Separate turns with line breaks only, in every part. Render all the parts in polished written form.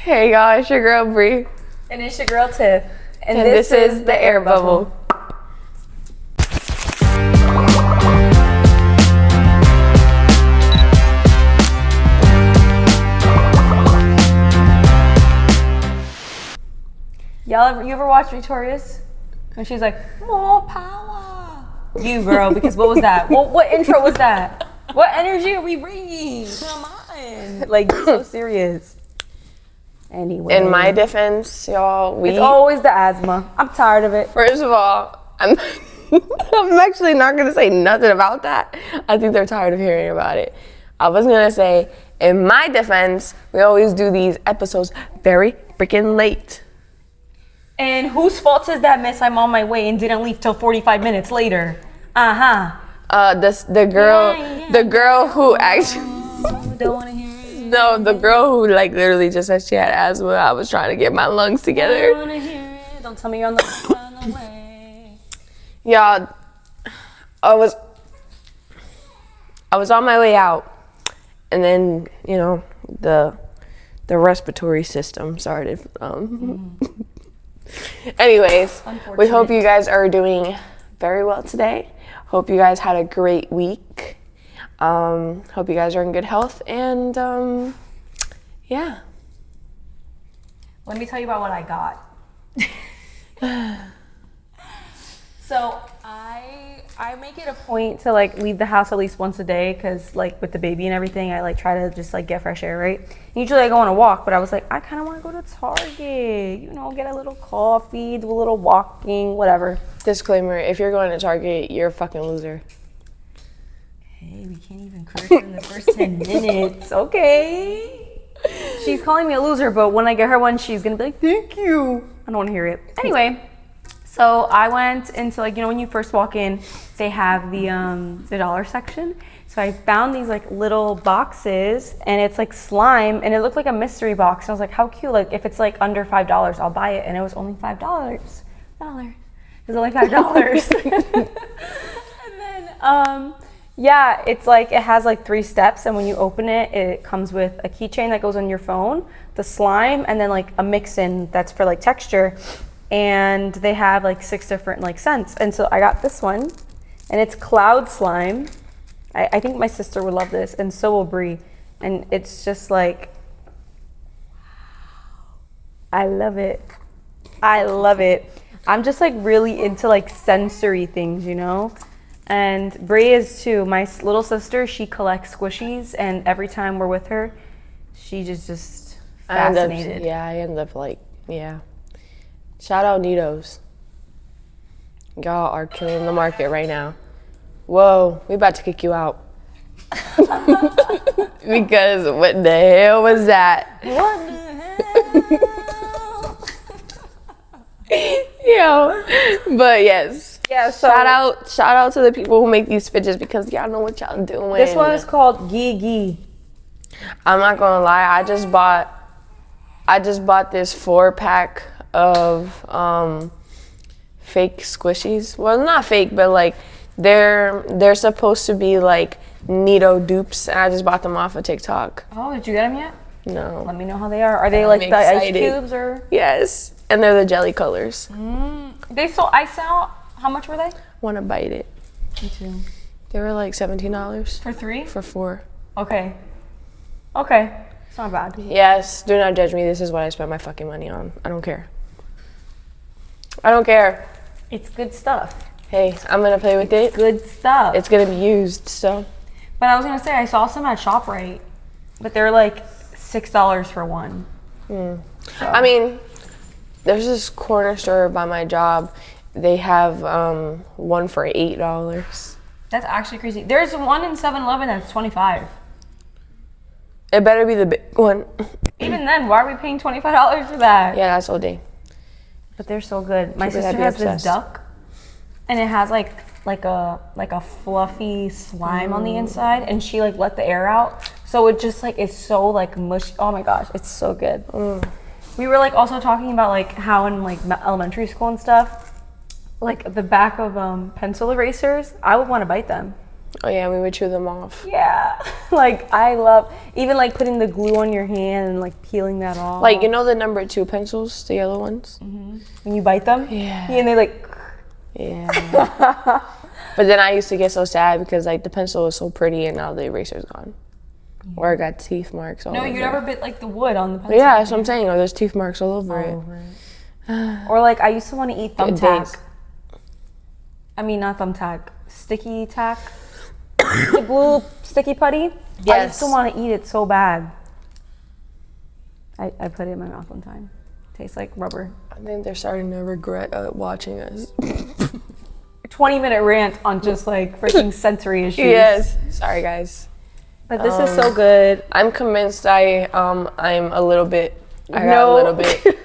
Hey y'all, it's your girl Bree.
And it's your girl Tiff.
And this is the Air Bubble.
You ever watch Victorious? When she's like, more power. You, girl, because what was that? What intro was that? What energy are we bringing? Come on. Like, so serious. Anyway.
In my defense, y'all,
it's always the asthma. I'm tired of it.
First of all, I'm actually not going to say nothing about that. I think they're tired of hearing about it. I was going to say, in my defense, we always do these episodes very freaking late.
And whose fault is that, miss? I'm on my way and didn't leave till 45 minutes later.
The girl who actually...
Don't want to hear it.
No, the girl who like literally just said she had asthma. I was trying to get my lungs together.
Don't want to hear it. Don't tell me you're on the way.
Y'all, I was on my way out, and then the respiratory system started. Anyways, we hope you guys are doing very well today. Hope you guys had a great week. Hope you guys are in good health, and yeah.
Let me tell you about what I got. So I make it a point to like leave the house at least once a day because like with the baby and everything, I like try to just like get fresh air, right? Usually I go on a walk, but I was like, I kind of want to go to Target, get a little coffee, do a little walking, whatever.
Disclaimer, if you're going to Target, you're a fucking loser.
Hey, we can't even curse in the first 10 minutes, okay? She's calling me a loser, but when I get her one, she's gonna be like, thank you. I don't want to hear it. Anyway, so I went into like, when you first walk in, they have the dollar section. So I found these like little boxes, and it's like slime, and it looked like a mystery box. And I was like, how cute, like if it's like under $5, I'll buy it. And it was only $5. It was only $5. And then, yeah, it's like, it has like 3 steps, and when you open it, it comes with a keychain that goes on your phone, the slime, and then like a mix-in that's for like texture, and they have like 6 different like scents. And so I got this one, and it's cloud slime. I think my sister would love this, and so will Brie, and it's just like, I love it. I'm just like really into like sensory things, And Brie is too. My little sister, she collects squishies, and every time we're with her, she just fascinated.
I end up like, yeah. Shout out Nitos. Y'all are killing the market right now. Whoa, we about to kick you out. Because what the hell was that?
What the hell?
But yes.
Yeah, so
shout out to the people who make these fidgets, because y'all know what y'all doing.
This one is called Gigi.
I'm not gonna lie, I just bought this 4-pack of fake squishies. Well, not fake, but like they're supposed to be like Nito dupes, and I just bought them off of TikTok.
Oh, did you get them yet?
No.
Let me know how they are. Are they like the ice cubes or?
Yes, and they're the jelly colors.
I saw. How much were they?
Want to bite it.
Me too.
They were like $17.
For 3?
For 4.
Okay. It's not bad.
Yes, do not judge me. This is what I spent my fucking money on. I don't care.
It's good stuff.
Hey, I'm going to play with it.
Good stuff.
It's going to be used, so.
But I was going to say, I saw some at ShopRite, but they're like $6 for one. So.
I mean, there's this corner store by my job. They have one for $8.
That's actually crazy. There's one in 7-Eleven that's $25.
It better be the big one.
Even then, why are we paying $25 for that?
Yeah, that's all day.
But they're so good. My sister has this duck, and it has like a fluffy slime on the inside, and she like let the air out, so it just like is so like mushy. Oh my gosh, it's so good. We were like also talking about like how in like elementary school and stuff, like the back of pencil erasers, I would want to bite them.
Oh yeah, we would chew them off.
Yeah. Like, I love, even like putting the glue on your hand and like peeling that off.
Like, you know the number 2 pencils, the yellow ones?
Mm-hmm. When you bite them?
Yeah.
And they like.
Yeah. But then I used to get so sad because like the pencil was so pretty and now the eraser's gone. Yeah. Or I got teeth marks all over it.
No, you never bit like the wood on the pencil.
Yeah, that's what I'm saying. Or there's teeth marks all over it.
Or like I used to want to eat thumbtack. I mean, not thumbtack. Sticky tack. The blue sticky putty. Yes. I used to want to eat it so bad. I put it in my mouth one time. Tastes like rubber.
I think they're starting to regret watching us.
20-minute rant on just like freaking sensory issues.
Yes. Sorry, guys.
But this is so good.
I'm convinced I'm a little bit. I got a little bit.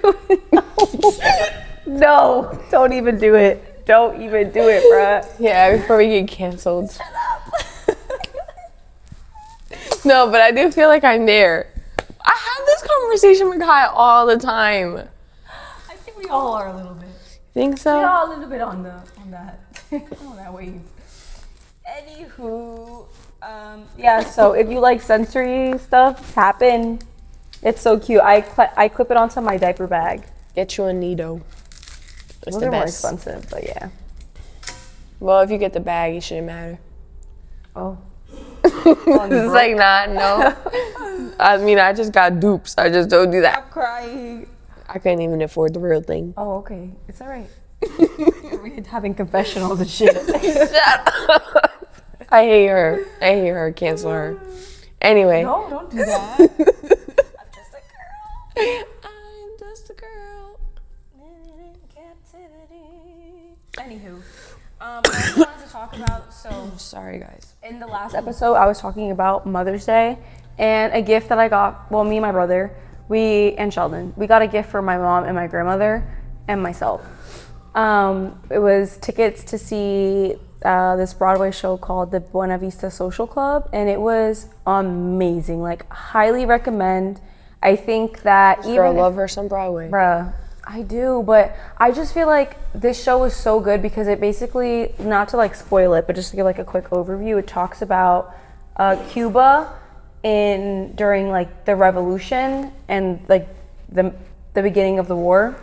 No, don't even do it. Don't even do it, bruh.
Yeah, before we get canceled. Shut up. No, but I do feel like I'm there. I have this conversation with Kai all the time.
I think we all are a little bit.
Think so?
We are a little bit on that on that wave. Anywho, yeah. So if you like sensory stuff, tap in. It's so cute. I clip it onto my diaper bag.
Get you a Nido. It's
Those
the
are
best.
more expensive, but yeah.
Well, if you get the bag, it shouldn't matter.
Oh.
It's like, nah, no. I mean, I just got dupes. I just don't do that.
I'm crying.
I couldn't even afford the real thing.
Oh, okay. It's all right. We're having confessionals and shit.
Shut up. I hate her. Cancel her. Anyway.
No, don't do that. I'm just a girl.
I'm just a girl.
In captivity. Anywho. I also wanted to talk about,
sorry guys.
In the last episode, I was talking about Mother's Day and a gift that I got, well, me and my brother, and Sheldon, we got a gift for my mom and my grandmother and myself. It was tickets to see this Broadway show called the Buena Vista Social Club, and it was amazing. Like, highly recommend. I think that
I love her some Broadway.
Bruh. I do, but I just feel like this show is so good because it basically, not to like spoil it, but just to give like a quick overview, it talks about Cuba during like the revolution and like the beginning of the war.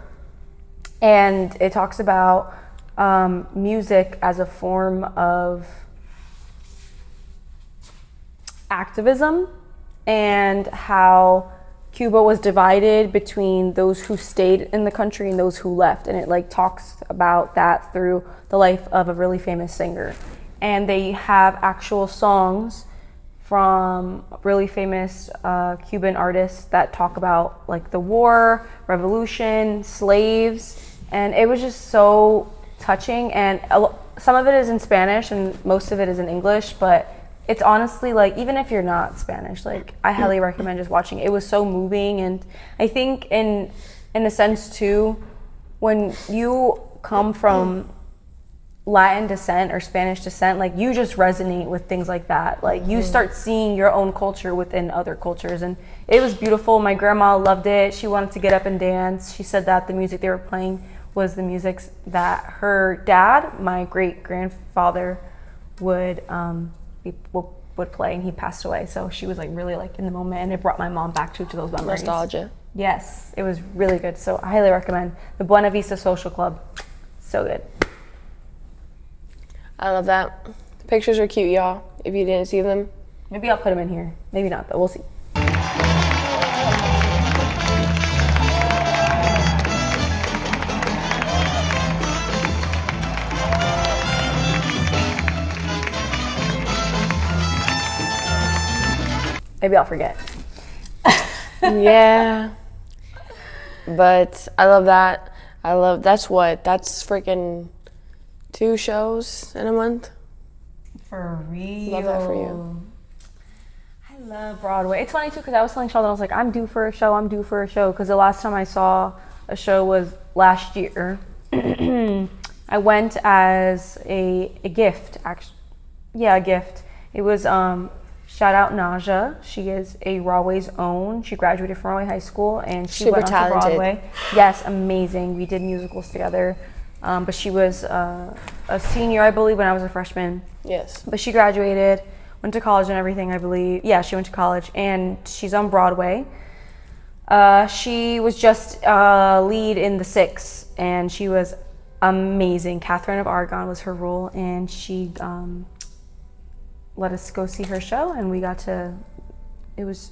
And it talks about music as a form of activism and how Cuba was divided between those who stayed in the country and those who left. And it like talks about that through the life of a really famous singer. And they have actual songs from really famous Cuban artists that talk about like the war, revolution, slaves. And it was just so touching. And some of it is in Spanish and most of it is in English, but it's honestly like, even if you're not Spanish, like I highly recommend just watching it. It was so moving. And I think in a sense too, when you come from Latin descent or Spanish descent, like you just resonate with things like that. Like you start seeing your own culture within other cultures, and it was beautiful. My grandma loved it. She wanted to get up and dance. She said that the music they were playing was the music that her dad, my great grandfather, would play, and he passed away. So she was like really like in the moment, and it brought my mom back to those memories.
Nostalgia.
Yes, it was really good. So I highly recommend the Buena Vista Social Club. So good.
I love that. The pictures are cute, y'all. If you didn't see them,
Maybe I'll put them in here. Maybe not, but we'll see. Maybe I'll forget.
Yeah. But I love that. That's freaking 2 shows in a month.
For real.
Love that for you.
I love Broadway. It's funny too, because I was telling Sheldon, I was like, I'm due for a show, because the last time I saw a show was last year. I went as a gift, actually. Yeah, a gift. It was, shout out Naja. She is a Rahway's own. She graduated from Rahway High School, and she
Super
went on
talented.
to Broadway. Yes, amazing. We did musicals together. But she was a senior, I believe, when I was a freshman.
Yes.
But she graduated, went to college and everything, I believe. Yeah, she went to college, and she's on Broadway. She was just lead in The Six, and she was amazing. Catherine of Aragon was her role, and she let us go see her show, and we got to, it was,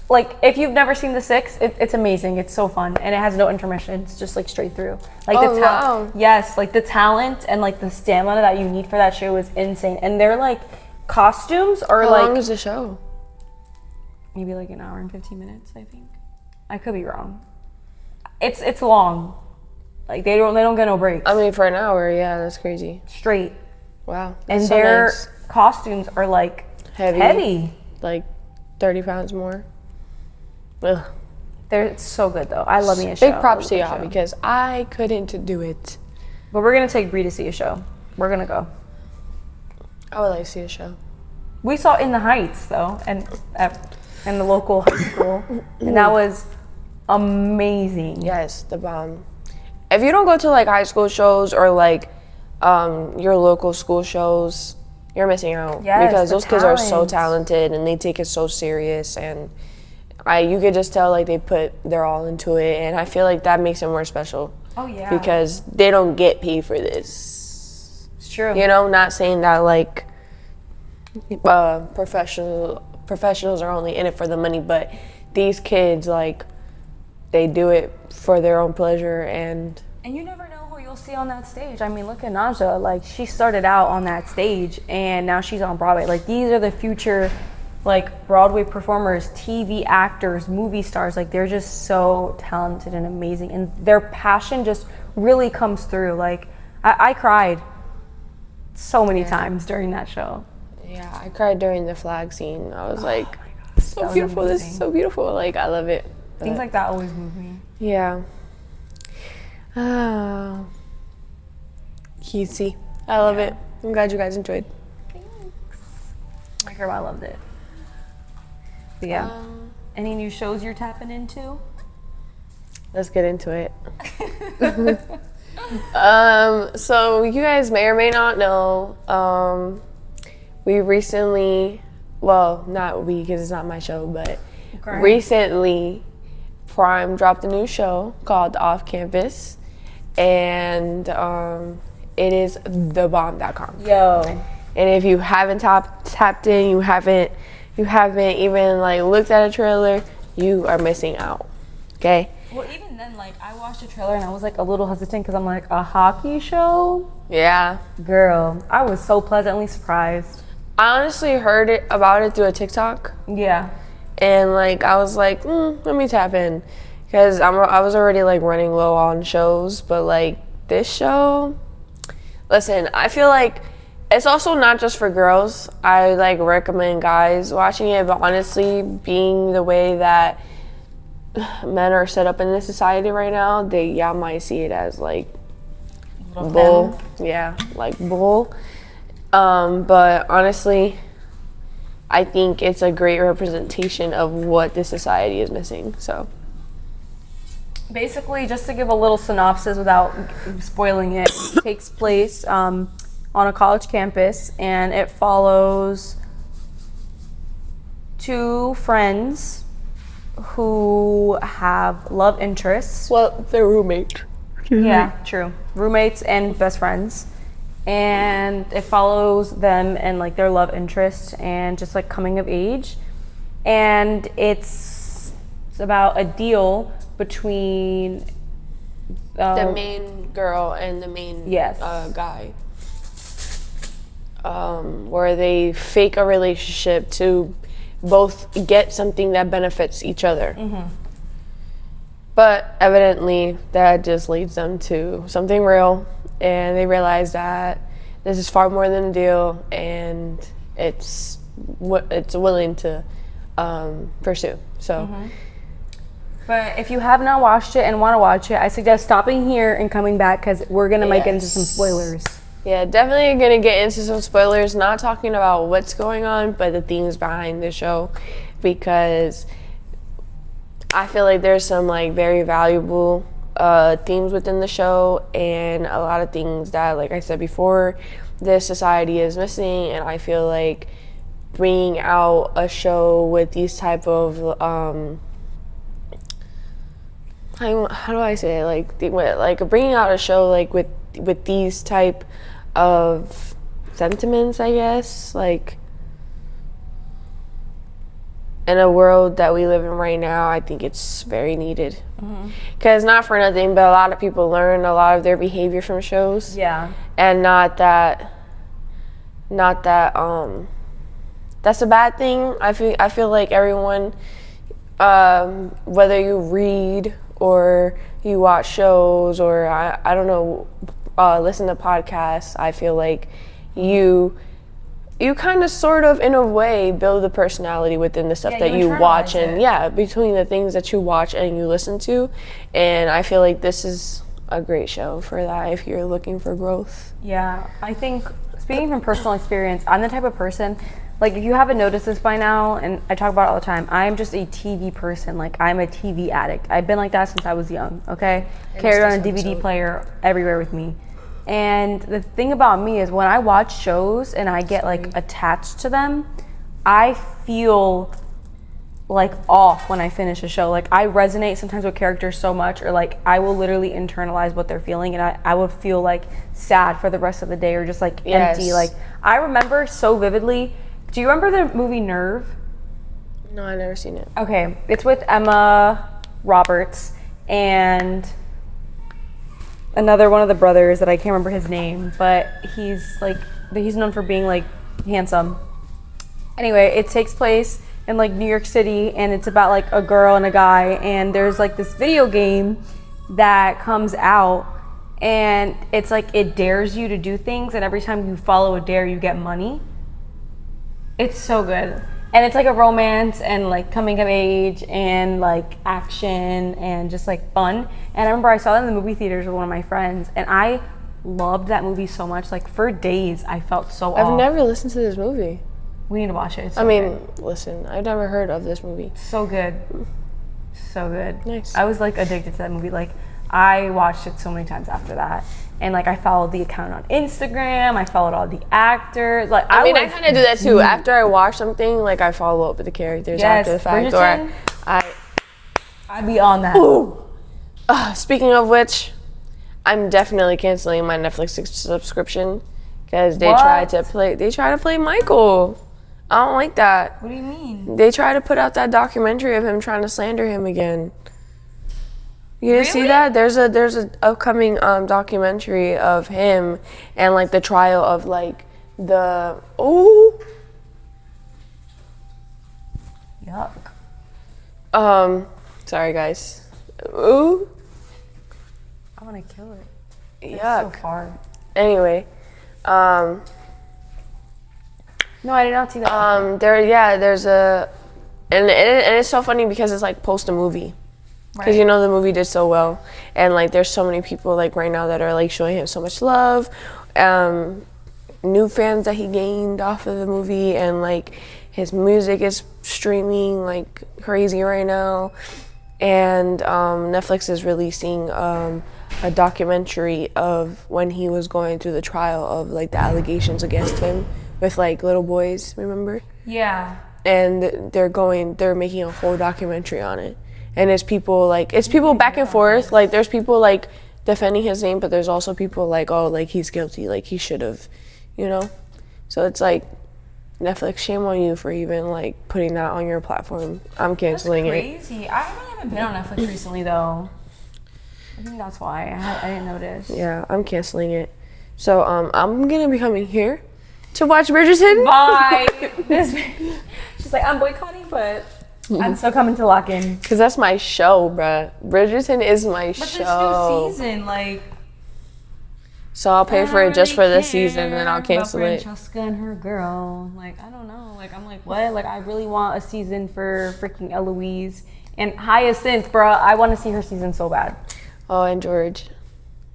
like, if you've never seen The Six, it's amazing. It's so fun, and it has no intermission. It's just, like, straight through. Like,
wow.
Yes, like, the talent and, like, the stamina that you need for that show is insane. And their, like, costumes are,
How
like...
How long is the show?
Maybe, like, an hour and 15 minutes, I think. I could be wrong. It's long. Like, they don't get no breaks.
I mean, for an hour, yeah, that's crazy.
Straight.
Wow.
And
so
their
nice.
costumes are, like, heavy.
Like 30 pounds more. Ugh.
It's so good, though. I love me a show.
Big props to y'all, because I couldn't do it.
But we're going to take Bree to see a show. We're going to go.
I would like to see a show.
We saw In the Heights, though, and in the local high school. And that was amazing.
Yes, the bomb. If you don't go to, like, high school shows or, like, your local school shows, you're missing out.
Yes,
because those kids are so
talent.
talented and they take it so serious, and you could just tell, like, they put their all into it, and I feel like that makes it more special.
Oh, yeah.
Because they don't get paid for this.
It's true.
You know, not saying that, like, professionals are only in it for the money, but these kids, like, they do it for their own pleasure, and
you never know who you'll see on that stage. I mean, look at Naja. Like, she started out on that stage, and now she's on Broadway. Like, these are the future, like, Broadway performers, TV actors, movie stars. Like, they're just so talented and amazing, and their passion just really comes through. Like, I cried so many times during that show.
yeah, I cried during the flag scene. I was like, so
was
beautiful. This
amazing.
is so beautiful. Like, I love it.
Things like that always move me.
Yeah. Oh. Cutesy. I love it. I'm glad you guys enjoyed.
My girl, I loved it. But yeah. Any new shows you're tapping into?
Let's get into it. So you guys may or may not know, we recently, well, not we, because it's not my show, but recently Prime dropped a new show called Off Campus, and it is thebomb.com.
Yo.
And if you haven't tapped in, you haven't even, like, looked at a trailer, you are missing out. Okay?
Well, even then, like, I watched the trailer and I was, like, a little hesitant because I'm like, a hockey show?
Yeah.
Girl, I was so pleasantly surprised.
I honestly heard about it through a TikTok.
Yeah.
And, like, I was like, let me tap in. Because I was already, like, running low on shows. But, like, this show, listen, I feel like it's also not just for girls. I, like, recommend guys watching it. But honestly, being the way that men are set up in this society right now, y'all might see it as, like, bull. Yeah, like, bull. But honestly, I think it's a great representation of what this society is missing. So
basically, just to give a little synopsis without spoiling it, it takes place on a college campus, and it follows two friends who have love interests.
Well, they're roommates.
Yeah, true. Roommates and best friends. And it follows them and, like, their love interest and just, like, coming of age. And it's about a deal between
the main girl and the main guy. Where they fake a relationship to both get something that benefits each other. Mm-hmm. But evidently, that just leads them to something real, and they realize that this is far more than a deal, and it's willing to pursue. So.
Mm-hmm. But if you have not watched it and want to watch it, I suggest stopping here and coming back, because we're gonna make it into some spoilers.
Yeah, definitely gonna get into some spoilers. Not talking about what's going on, but the themes behind the show, because I feel like there's some, like, very valuable themes within the show and a lot of things that, like I said before, this society is missing. And I feel like bringing out a show with these type of how do I say it? Like bringing out a show like with these type of sentiments, I guess, like in a world that we live in right now, I think it's very needed. Because not for nothing, but a lot of people learn a lot of their behavior from shows.
Yeah.
And not that that's a bad thing. I feel like everyone, whether you read or you watch shows or I don't know, listen to podcasts, I feel like you kind of sort of in a way build the personality within the stuff that you watch and between the things that you watch and you listen to. And I feel like this is a great show for that if you're looking for growth.
Yeah, I think speaking from personal experience, I'm the type of person, like if you haven't noticed this by now, and I talk about it all the time, I'm just a TV person. Like I'm a TV addict. I've been like that since I was young, okay? Carried on a DVD player everywhere with me. And the thing about me is when I watch shows and I get like attached to them, I feel like off when I finish a show. Like I resonate sometimes with characters so much, or like I will literally internalize what they're feeling, and I would feel like sad for the rest of the day or just like empty. Like I remember so vividly. Do you remember the movie Nerve?
No, I've never seen it.
Okay, it's with Emma Roberts and another one of the brothers that I can't remember his name, but he's known for being like handsome. Anyway, it takes place in like New York City, and it's about like a girl and a guy, and there's like this video game that comes out, and it's like it dares you to do things, and every time you follow a dare you get money. It's so good. And it's like a romance and like coming of age and like action and just like fun. And I remember I saw that in the movie theaters with one of my friends, and I loved that movie so much. Like for days I felt so
I've
off.
never listened to this movie.
We need to watch it. It's
so good. Listen, I've never heard of this movie.
So good. So good.
Nice.
I was like addicted to that movie. Like I watched it so many times after that. And like I followed the account on Instagram. I followed all the actors. Like
I kind of do that too. After I watch something, like I follow up with the characters after the fact.
Bridgerton,
Or
I'd be on that.
Ooh. Speaking of which, I'm definitely canceling my Netflix subscription because they try to play Michael. I don't like that.
What do you mean?
They try to put out that documentary of him trying to slander him again. You didn't see that? There's a upcoming documentary of him and like the trial of like the
Yuck.
Sorry guys. Ooh.
I want to kill it.
Yuck.
It's so far.
Anyway,
no, I did not see that.
There's a, and it's so funny because it's like post a movie. Because you know the movie did so well, and like there's so many people like right now that are like showing him so much love, new fans that he gained off of the movie, and like his music is streaming like crazy right now, and Netflix is releasing a documentary of when he was going through the trial of like the allegations against him with like little boys, remember?
Yeah.
And they're making a whole documentary on it. And it's people back and forth. Like there's people like defending his name, but there's also people like, oh, like he's guilty, like he should have, you know? So it's like, Netflix, shame on you for even like putting that on your platform. I'm canceling it.
That's crazy. I really haven't been on Netflix recently though. I think that's why I didn't notice.
Yeah, I'm canceling it. So I'm gonna be coming here to watch Bridgerton.
Bye. She's like, I'm boycotting, but I'm still coming to lock in.
Cause that's my show, bruh. Bridgerton is my show.
But this new season, like.
So I'll pay for it just for this season, and then I'll cancel it.
Francesca and her girl, like I don't know, like I'm like what? Like I really want a season for freaking Eloise and Hyacinth, bruh. I want to see her season so bad.
Oh, and George.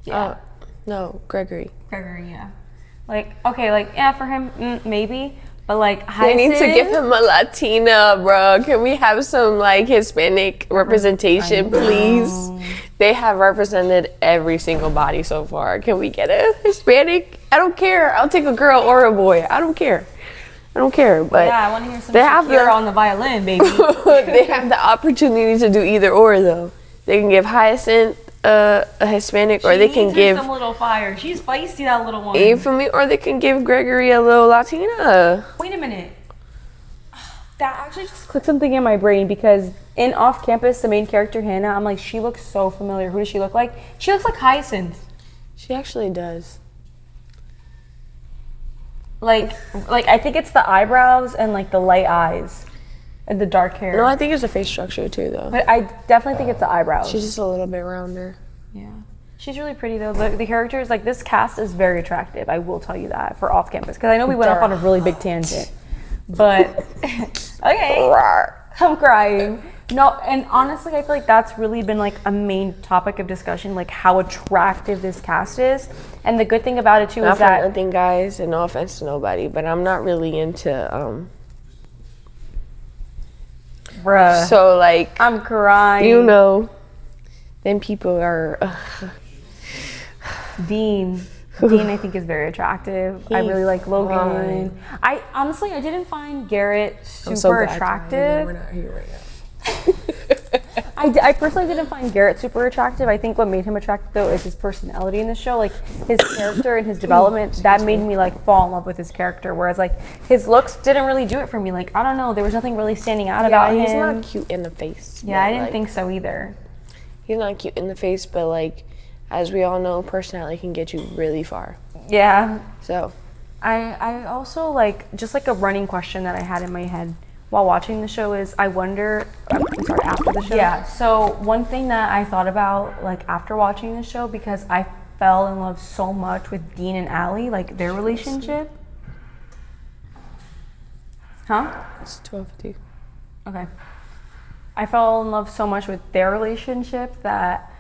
Yeah.
No, Gregory.
Gregory, yeah. Like okay, like yeah, for him maybe. But like
Hyacinth, they need to give him a Latina, bro. Can we have some like Hispanic representation, please? they have represented every single body so far. Can we get a Hispanic? I don't care. I'll take a girl or a boy. I don't care. But
yeah, I want to hear some Shakira on the violin, baby.
they have the opportunity to do either or, though. They can give Hyacinth a Hispanic, or they can give
some little fire. She's feisty, that little one.
You feel me? Or they can give Gregory a little Latina.
Wait a minute. That actually just clicked something in my brain, because in Off Campus, the main character, Hannah, I'm like, she looks so familiar. Who does she look like? She looks like Hyacinth.
She actually does.
Like I think it's the eyebrows and like the light eyes and the dark hair.
No, I think it's the face structure too, though.
But I definitely think it's the eyebrows.
She's just a little bit rounder.
Yeah. She's really pretty, though. The characters, like, this cast is very attractive. I will tell you that, for Off Campus. Because I know we went off on a really big tangent. But, okay. I'm crying. No, and honestly, I feel like that's really been, like, a main topic of discussion, like, how attractive this cast is. And the good thing about it, too, is that...
Not for nothing, guys, and no offense to nobody, but I'm not really into,
Bruh.
So, like...
I'm crying.
You know, then people are...
Dean, I think, is very attractive. I really like Logan.
Fine.
I honestly, I didn't find Garrett
I'm so
super
glad
attractive.
we're not here right now.
I personally didn't find Garrett super attractive. I think what made him attractive, though, is his personality in the show. Like, his character and his development, that made me, like, fall in love with his character. Whereas, like, his looks didn't really do it for me. Like, I don't know, there was nothing really standing out about him.
He's not cute in the face.
Yeah, I didn't think so either.
He's not cute in the face, but, like, as we all know, personality can get you really far.
Yeah.
So.
I also, like, just like a running question that I had in my head while watching the show is, I wonder, after the show. Yeah, so one thing that I thought about, like, after watching the show, because I fell in love so much with Dean and Allie, like, their relationship. Huh?
It's 12:50.
Okay. I fell in love so much with their relationship that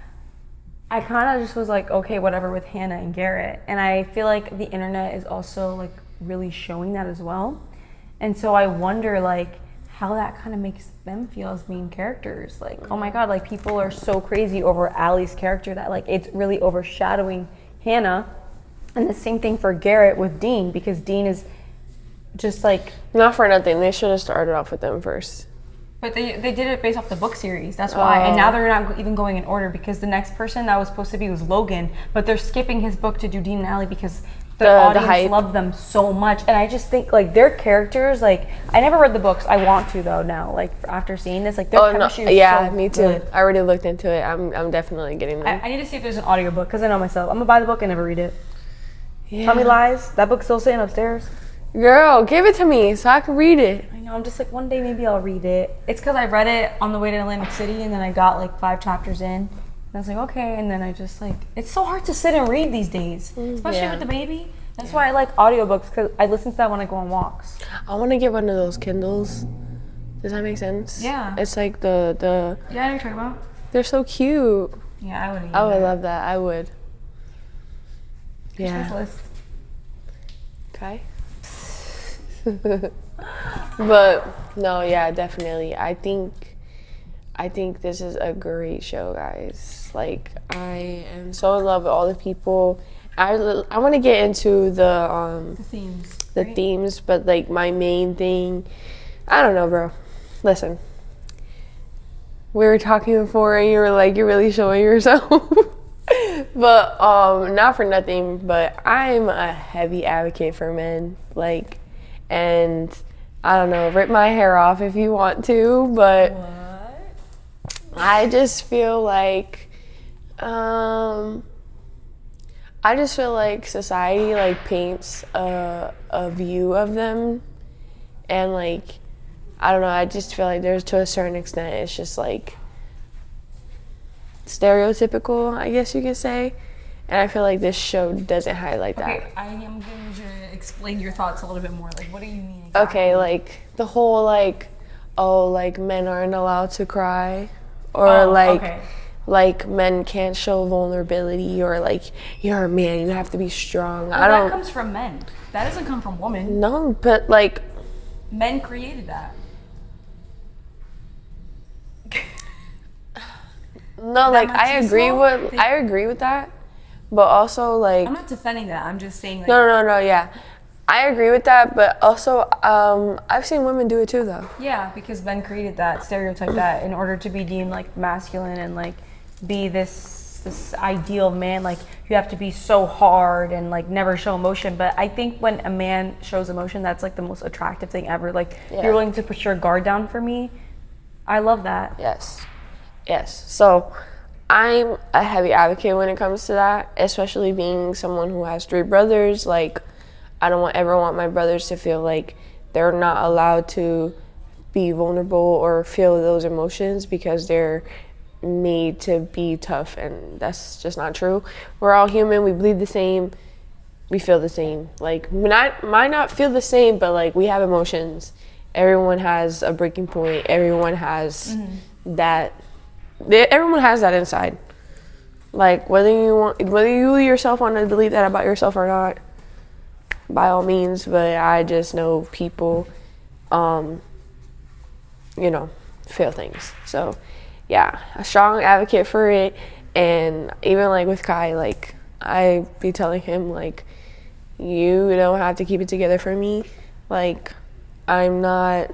I kind of just was like, okay, whatever with Hannah and Garrett. And I feel like the internet is also, like, really showing that as well. And so I wonder, like, how that kind of makes them feel as main characters. Like, oh my God, like, people are so crazy over Allie's character that, like, it's really overshadowing Hannah. And the same thing for Garrett with Dean, because Dean is just, like...
Not for nothing. They should have started off with them first.
But they did it based off the book series. That's why. And now they're not even going in order, because the next person that was supposed to be was Logan. But they're skipping his book to do Dean and Allie because the audience loved them so much. And I just think, like, their characters, like, I never read the books. I want to, though, now. Like, after seeing this, like, their chemistry is so
me too.
good.
I already looked into it. I'm definitely getting them.
I need to see if there's an audiobook, because I know myself. I'm going to buy the book and never read it.
Yeah.
Tell me lies. That book's still sitting upstairs.
Girl, give it to me so I can read it.
I know, I'm just like, one day maybe I'll read it. It's because I read it on the way to Atlantic City, and then I got like 5 chapters in. And I was like, okay, and then I just like, it's so hard to sit and read these days, especially with the baby. That's why I like audiobooks, because I listen to that when I go on walks.
I want to get one of those Kindles. Does that make sense?
Yeah.
It's like the
Yeah, I know what you're talking about.
They're so cute.
Yeah, I would.
I would love that. I would.
Christmas
Yeah.
list.
Okay. But no, yeah, definitely. I think this is a great show, guys. Like, I am so in love with all the people. I want to get into the
themes.
The themes, but like my main thing, I don't know, bro. Listen, we were talking before, and you were like, you're really showing yourself. But not for nothing, but I'm a heavy advocate for men. Like, and I don't know, rip my hair off if you want to, but what? I just feel like society like paints a view of them, and like, I don't know, I just feel like there's, to a certain extent, it's just like stereotypical, I guess you could say. And I feel like this show doesn't highlight that.
Okay, I am going to explain your thoughts a little bit more. Like, what do you mean exactly?
Okay, like the whole like, oh, like men aren't allowed to cry, or like men can't show vulnerability, or like, you're a man, you have to be strong.
Well, that comes from men. That doesn't come from women.
No, but like,
men created that.
No, like I agree with that, but also like
I'm not defending that. I'm just saying like
no, yeah. I agree with that, but also I've seen women do it too though.
yeah, because men created that stereotype that in order to be deemed like masculine and like be this ideal man, like you have to be so hard and like never show emotion. But I think when a man shows emotion, that's like the most attractive thing ever. Like you're willing to put your guard down for me. I love that.
Yes. So I'm a heavy advocate when it comes to that, especially being someone who has 3 brothers. Like I don't ever want my brothers to feel like they're not allowed to be vulnerable or feel those emotions because they're made to be tough, and that's just not true. We're all human. We bleed the same. We feel the same. Like might not feel the same, but like we have emotions. Everyone has a breaking point. Everyone has that. Everyone has that inside. Like whether you yourself want to believe that about yourself or not, by all means. But I just know people, feel things. So yeah, a strong advocate for it. And even like with Kai, like I be telling him like, you don't have to keep it together for me. Like I'm not,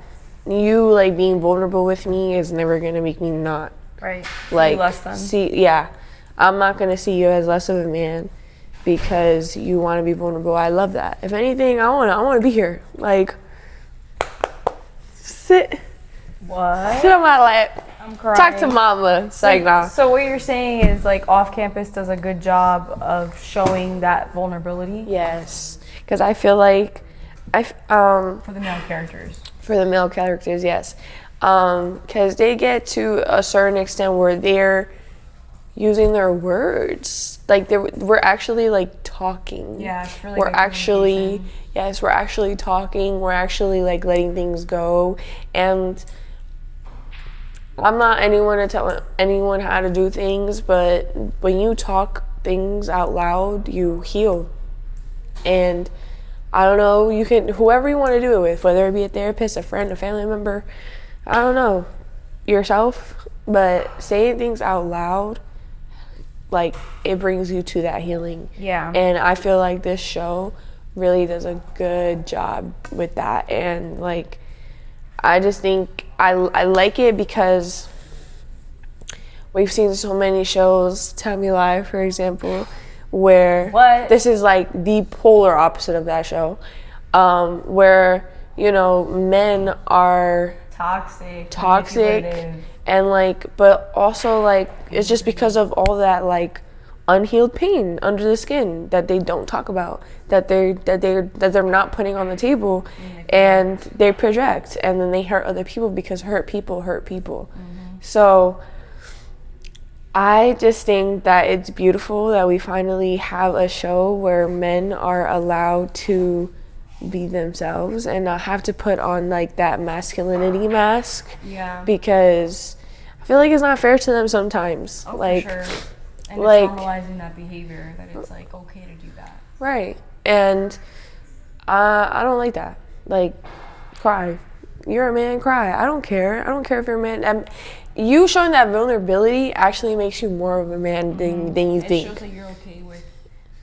you like being vulnerable with me is never gonna make me not
Right.
like
less than.
I'm not gonna see you as less of a man because you want to be vulnerable. I love that. If anything, I want to be here. Like sit on my lap.
I'm crying.
Talk to mama. It's like, nah.
So what you're saying is like off campus does a good job of showing that vulnerability.
Yes, because I feel like
For the male characters.
For the male characters, yes, because they get to a certain extent where they're using their words, like we're actually like talking.
Yeah, it's really
we're actually talking. We're actually like letting things go, and I'm not anyone to tell anyone how to do things, but when you talk things out loud, you heal. And I don't know, you can, whoever you want to do it with, whether it be a therapist, a friend, a family member, I don't know, yourself, but saying things out loud, like, it brings you to that healing.
Yeah.
And I feel like this show really does a good job with that. And, like, I just think I like it because we've seen so many shows, Tell Me Live, for example, where this is like the polar opposite of that show, where, you know, men are toxic and like, but also like it's just because of all that like unhealed pain under the skin that they don't talk about, that they're not putting on the table, and they project, and then they hurt other people because hurt people. So I just think that it's beautiful that we finally have a show where men are allowed to be themselves and not have to put on like that masculinity mask.
Yeah.
Because I feel like it's not fair to them sometimes.
Oh,
like,
for sure. And
like,
it's normalizing that behavior, that it's like okay to do that.
Right. And I don't like that. Like, cry. You're a man, cry. I don't care. I don't care if you're a man. You showing that vulnerability actually makes you more of a man than you think.
It shows that you're okay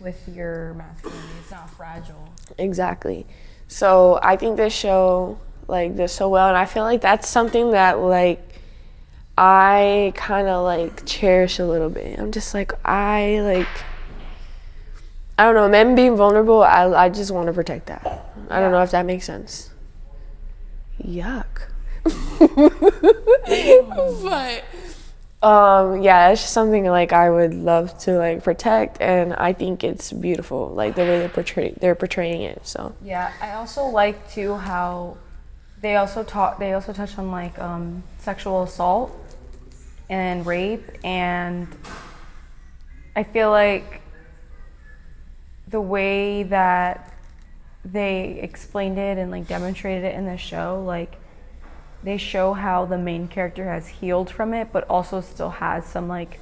with your masculinity. It's not fragile.
Exactly. So I think this show like does so well, and I feel like that's something that like I kind of like cherish a little bit. I'm just like I don't know, men being vulnerable, I just want to protect that. I don't know if that makes sense. Yuck. But yeah, it's just something like I would love to like protect, and I think it's beautiful, like the way they're portraying it. So
yeah, I also like too how they also touch on like sexual assault and rape, and I feel like the way that they explained it and like demonstrated it in the show, like they show how the main character has healed from it, but also still has some like,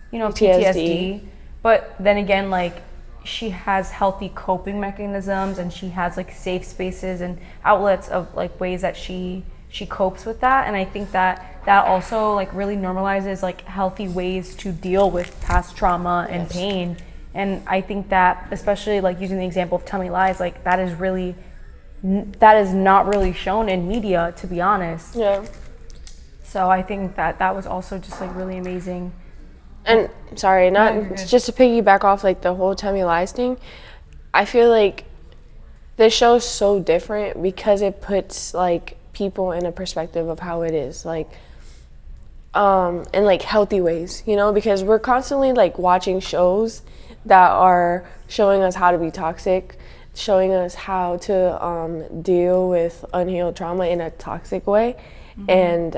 you know, PTSD. But then again, like she has healthy coping mechanisms, and she has like safe spaces and outlets of like ways that she she copes with that. And I think that also like really normalizes like healthy ways to deal with past trauma and pain. And I think that, especially like using the example of tummy lies, like that is not really shown in media, to be honest.
Yeah.
So I think that was also just like really amazing.
And sorry, just to piggyback off like the whole tummy lies thing, I feel like this show is so different because it puts like people in a perspective of how it is, like in like healthy ways, you know, because we're constantly like watching shows that are showing us how to be toxic, showing us how to deal with unhealed trauma in a toxic way. And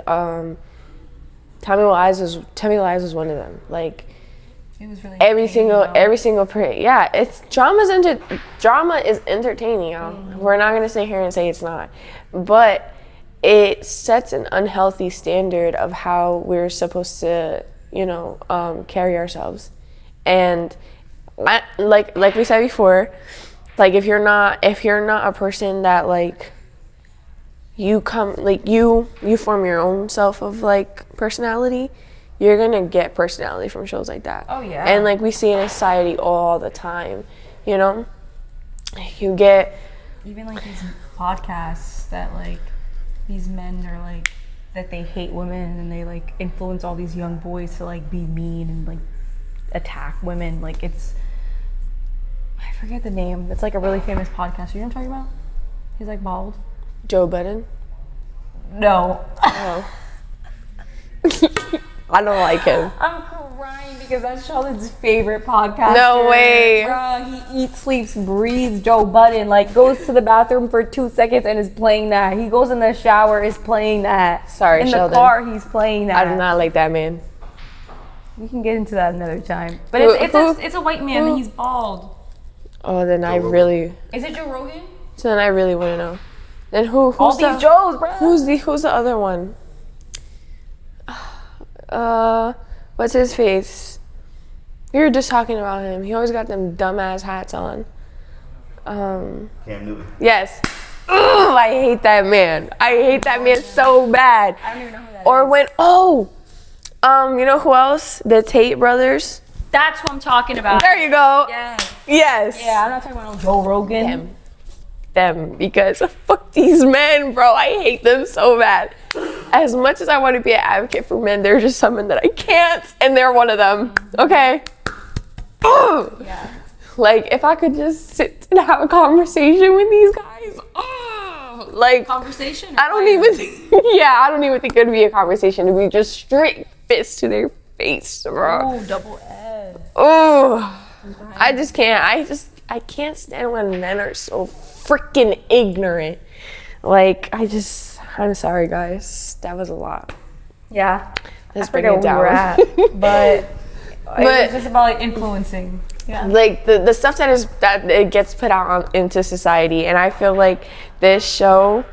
Tummy Lies was one of them. Like,
it was really
every single it's drama is entertaining, y'all. We're not gonna sit here and say it's not, but it sets an unhealthy standard of how we're supposed to, you know, carry ourselves. And like we said before, like if you're not a person that like you form your own self of like personality, you're gonna get personality from shows like that.
Oh yeah.
And like we see in society all the time, you know, you get
even like these podcasts that like these men are like that they hate women and they like influence all these young boys to like be mean and like attack women. Like it's, I forget the name. It's like a really famous podcast. You know what I'm talking about? He's like bald.
Joe Budden.
No.
Oh. I don't like him.
I'm crying because that's Sheldon's favorite podcast.
No way.
Bruh, he eats, sleeps, breathes Joe Budden. Like goes to the bathroom for 2 seconds and is playing that. He goes in the shower, is playing that.
Sorry,
in
Sheldon.
the car, he's playing that.
I do not like that man.
We can get into that another time. But it's a white man and he's bald.
Oh, then I really.
Is it Joe Rogan?
So then I really want to know. Then who's
all these Joes, bro?
Who's the other one? What's his face? We were just talking about him. He always got them dumbass hats on.
Cam Newton.
Yes. Ugh, I hate that man. I hate that man so bad.
I don't even know who that
or
is.
when you know who else? The Tate brothers.
That's who I'm talking about.
There you go.
Yes.
Yes.
Yeah, I'm not talking about no Joe Rogan.
Them because fuck these men, bro. I hate them so bad. As much as I want to be an advocate for men, there's just someone that I can't, and they're one of them. Okay.
Yeah.
Like if I could just sit and have a conversation with these guys. Like
Conversation?
I don't even think it'd be a conversation. It'd be just straight fists to their face, bro.
Oh, double S.
Oh, I just can't. I can't stand when men are so freaking ignorant. Like, I'm sorry, guys. That was a lot.
Yeah.
Let's
I
bring
forget
it down.
where we were at, but it was just about like influencing. Yeah.
Like the stuff that it gets put out into society, and I feel like this show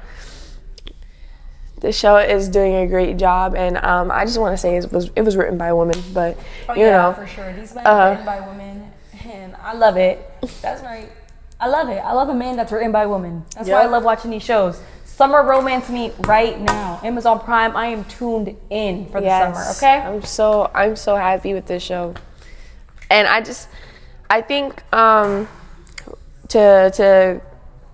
is doing a great job. And I just want to say it was written by a woman, but you know,
for sure. These men are written by women, and I love it. That's right. I love it. I love a man that's written by a woman. That's why I love watching these shows. Summer romance me right now. Amazon Prime. I am tuned in for the summer. Okay.
I'm so happy with this show, and I think to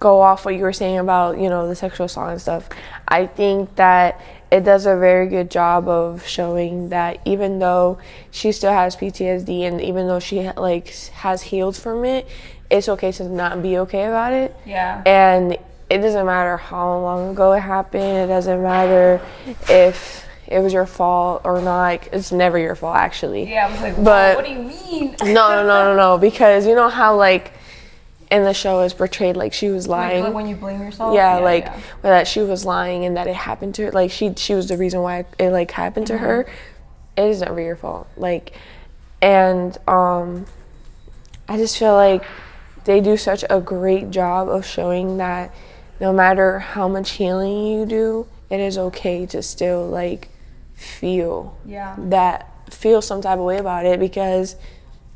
go off what you were saying about, you know, the sexual assault and stuff, I think that it does a very good job of showing that even though she still has PTSD and even though she like has healed from it, it's okay to not be okay about it.
Yeah.
And it doesn't matter how long ago it happened. It doesn't matter if it was your fault or not. Like, it's never your fault, actually.
Yeah, I was like,
but
what do you mean?
No. Because you know how, like, in the show it's portrayed like she was lying.
Like when you blame yourself?
Yeah, that she was lying and that it happened to her. Like, she was the reason why it, like, happened to her. It is never your fault. Like, and I just feel like they do such a great job of showing that no matter how much healing you do, it is okay to still, like, feel some type of way about it because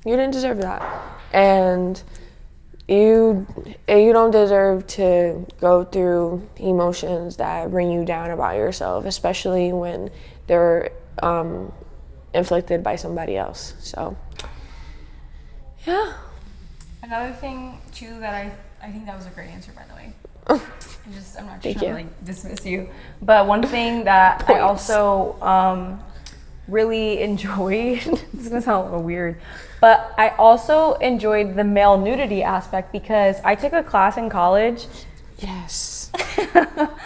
you didn't deserve that. And you don't deserve to go through emotions that bring you down about yourself, especially when they're inflicted by somebody else. So, yeah.
Another thing too that I think that was a great answer, by the way. I'm not just trying to like dismiss you, but one thing that I also really enjoyed. This is gonna sound a little weird, but I also enjoyed the male nudity aspect because I took a class in college.
Yes.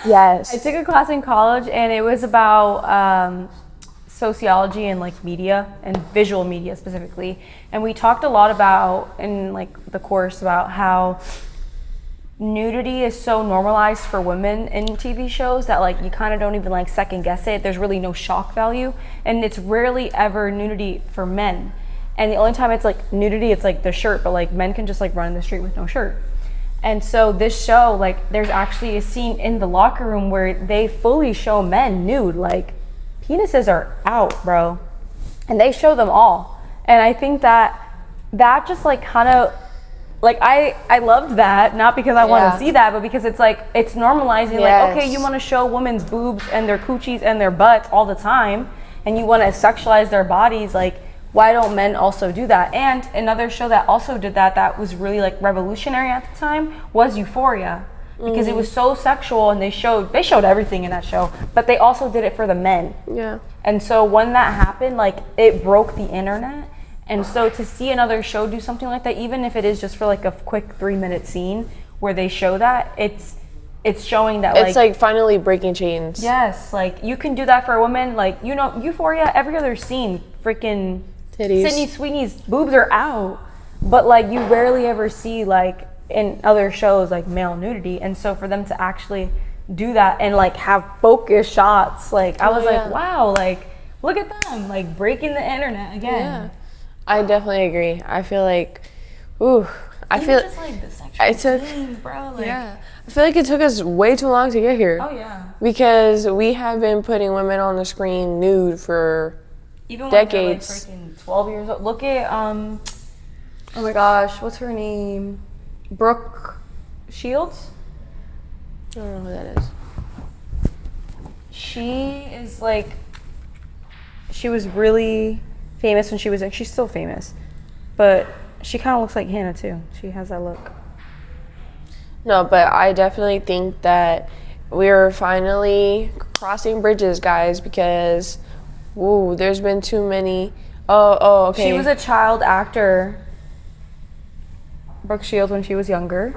Yes.
I took a class in college and it was about sociology and like media and visual media specifically. And we talked a lot about in like the course about how nudity is so normalized for women in TV shows that like you kind of don't even like second guess it. There's really no shock value, and it's rarely ever nudity for men. And the only time it's like nudity, it's like the shirt, but like men can just like run in the street with no shirt. And so this show, like there's actually a scene in the locker room where they fully show men nude, like penises are out, bro, and they show them all. And I think that just like kind of like I loved that, not because I want to see that, but because it's like it's normalizing. Like, okay, you want to show women's boobs and their coochies and their butts all the time, and you want to sexualize their bodies. Like, why don't men also do that? And another show that also did that was really like revolutionary at the time was Euphoria, because it was so sexual, and they showed everything in that show, but they also did it for the men.
Yeah.
And so when that happened, like it broke the internet. And so to see another show do something like that, even if it is just for like a quick 3-minute scene where they show that, it's showing that
it's like finally breaking chains.
Yes, like you can do that for a woman. Like, you know, Euphoria, every other scene, freaking
titties.
Sydney Sweeney's boobs are out, but like you rarely ever see like in other shows like male nudity. And so for them to actually do that and like have focus shots, like I was like, wow, like look at them, like breaking the internet again.
Yeah. I definitely agree. I feel like, I feel
just like the sexual scene, bro. Like,
I feel like it took us way too long to get here.
Oh yeah.
Because we have been putting women on the screen nude for
even
decades.
When they're like freaking 12 years old. Look at oh my gosh, what's her name? Brooke Shields.
I don't know who that is.
She is like, she was really famous when she was like, she's still famous, but she kind of looks like Hannah too. She has that look.
No, but I definitely think that we're finally crossing bridges, guys, because there's been too many. Okay.
She was a child actor, Brooke Shields, when she was younger.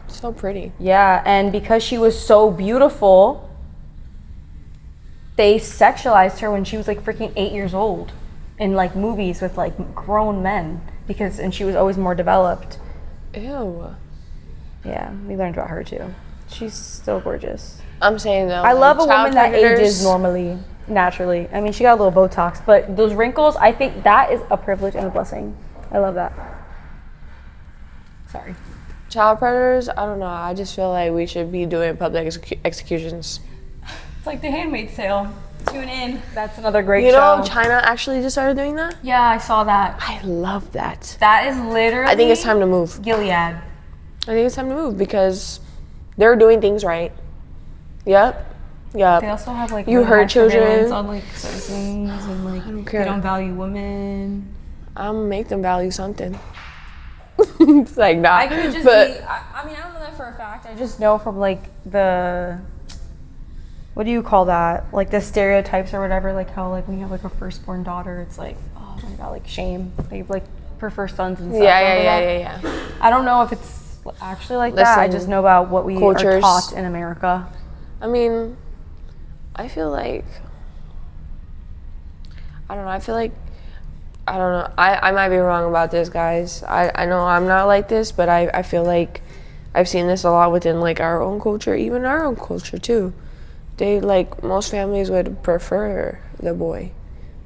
So pretty.
Yeah, and because she was so beautiful, they sexualized her when she was like freaking 8 years old in like movies with like grown men, and she was always more developed.
Ew.
Yeah, we learned about her too. She's still gorgeous.
I'm saying though,
I love a woman that
predators
ages naturally. I mean, she got a little Botox, but those wrinkles, I think that is a privilege and a blessing. I love that. Sorry.
Child predators, I don't know. I just feel like we should be doing public executions.
It's like The Handmaid's Tale. Tune in. That's another great show.
You know, China actually just started doing that?
Yeah, I saw that.
I love that.
That is literally...
I think it's time to move.
Gilead.
I think it's time to move because they're doing things right. Yep.
They also have like...
You hurt children.
On like citizens and like...
I don't care.
They don't value women.
I'm gonna make them value something. It's like, nah.
I could just I mean, I don't know that for a fact. I just know from like the... What do you call that? Like the stereotypes or whatever, like how like when you have like a firstborn daughter, it's like, oh my god, like shame. They like prefer sons and stuff.
Yeah.
I don't know if it's actually like that. I just know about what we are taught in America.
I mean, I feel like, I don't know. I might be wrong about this, guys. I know I'm not like this, but I feel like I've seen this a lot within like our own culture, even our own culture too. They like most families would prefer the boy,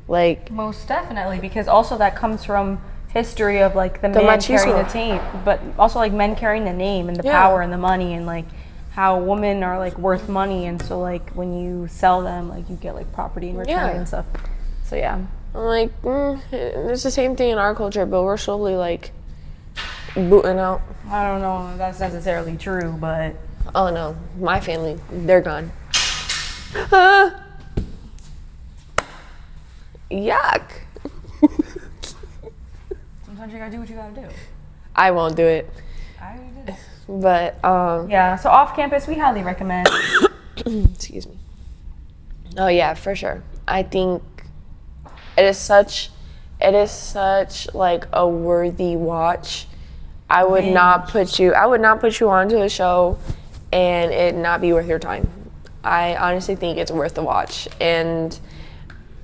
like
most definitely, because also that comes from history of like the man
machismo.
carrying the name, but also like men carrying the name and the power and the money, and like how women are like worth money, and so like when you sell them, like you get like property in return and stuff. So yeah,
I'm like, it's the same thing in our culture, but we're slowly like booting out.
I don't know if that's necessarily true, but
Oh no, my family, they're gone. Yuck.
sometimes you gotta do what you gotta do.
I won't do it.
I already did it.
But
Yeah, so off campus, we highly recommend.
excuse me. Oh yeah, for sure. I think it is such like a worthy watch. I would not put you onto a show and it not be worth your time. I honestly think it's worth the watch, and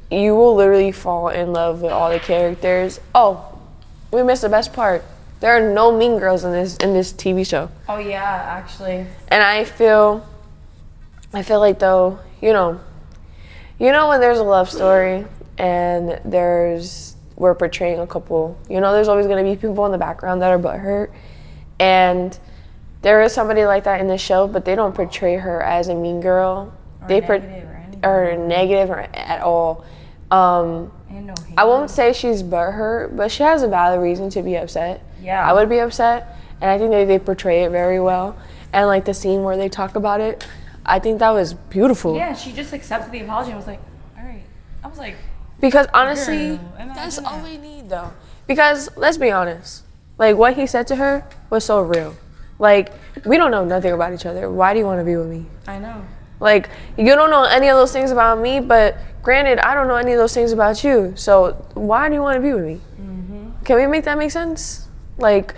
you will literally fall in love with all the characters. Oh, we missed the best part. There are no mean girls in this TV show.
Oh yeah, actually.
And I feel like though, you know when there's a love story and we're portraying a couple, there's always going to be people in the background that are butthurt, and there is somebody like that in the show, but they don't portray her as a mean girl. Or negative or at all. I won't say she's butthurt, but she has a valid reason to be upset.
Yeah.
I would be upset, and I think they portray it very well. And like the scene where they talk about it, I think that was beautiful.
Yeah, she just accepted the apology and was like, all right. I was like,
because honestly,
girl,
that's all we need though. Because let's be honest, like what he said to her was so real. Like, we don't know nothing about each other. Why do you want to be with me?
I know.
Like, you don't know any of those things about me, but granted, I don't know any of those things about you. So why do you want to be with me? Mm-hmm. Can we make that make sense? Like,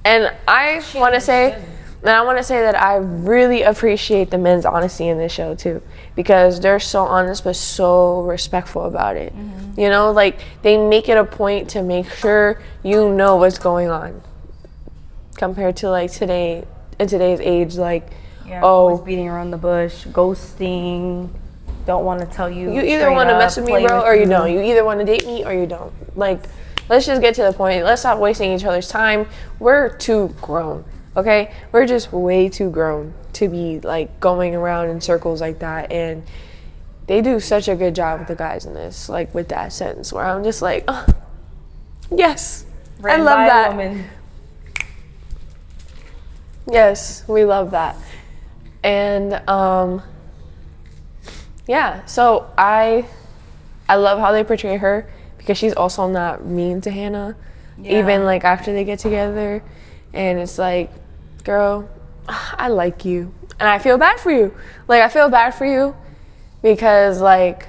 and I want to say that I really appreciate the men's honesty in this show too, because they're so honest but so respectful about it. Mm-hmm. Like they make it a point to make sure you know what's going on. Compared to like in today's age, like,
always beating around the bush, ghosting, don't want to tell you.
You either want to mess with me, bro, or you don't. You either want to date me or you don't. Like, let's just get to the point. Let's stop wasting each other's time. We're too grown, okay? We're just way too grown to be like going around in circles like that. And they do such a good job with the guys in this, like with that sentence where I'm just like, oh, yes, I love that. Woman. Yes, we love that. And yeah, so I love how they portray her, because she's also not mean to Hannah, even like after they get together. And it's like, girl, I like you and I feel bad for you. Like, I feel bad for you because like